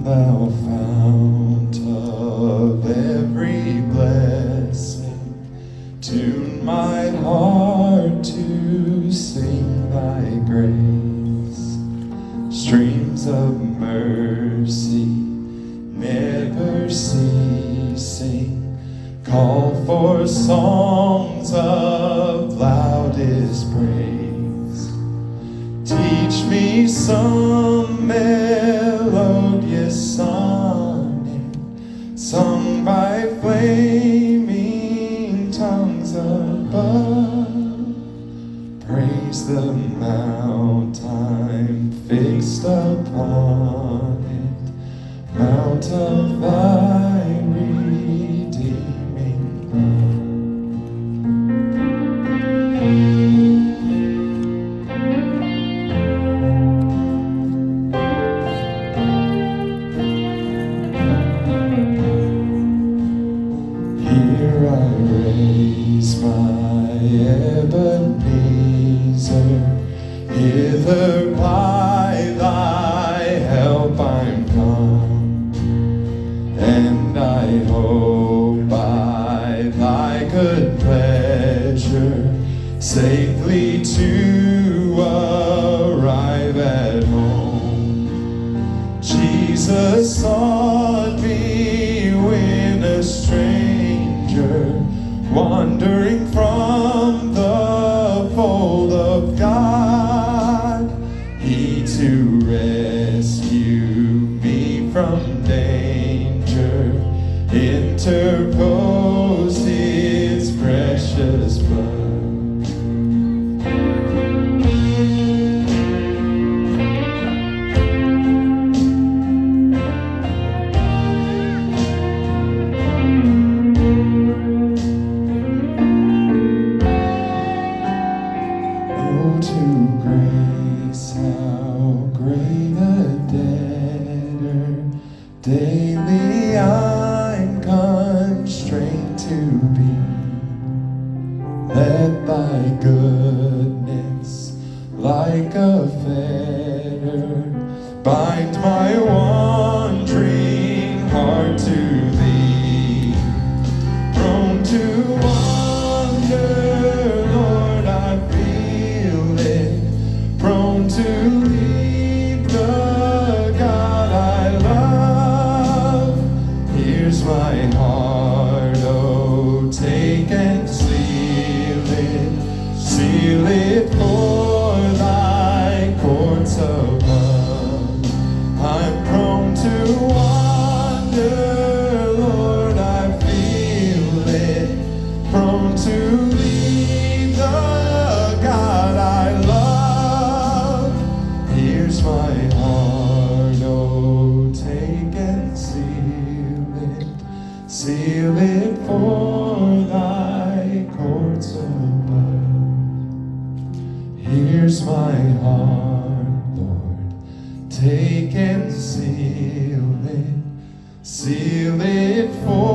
thou fount of every blessing, tune my heart to sing thy grace. Streams of mercy never ceasing, call for songs of loudest praise. Teach me some melodious sonnet, sung by flaming tongues above. Praise the mount I'm fixed upon it, mount of thy redeeming love. Here I raise my Ebenezer, hither by thy help I'm come, and I hope by thy good pleasure safely to arrive at home. Jesus sought me when a stranger, wandering from the fold of God, he to rescue me from danger interposed his precious blood. Oh, to grace, how great a debtor daily I'm constrained to be. Let thy goodness, like a fetter, bind my wandering heart to thee. Prone to wander, Lord, I feel it, prone to leave the God I love. Here's my heart, oh, take and seal it for thy courts above. I'm prone to wander, Lord, I feel it, prone to leave the God I love. Here's my heart, oh, take and seal it for thy courts above. Here's my heart, Lord, take and seal it for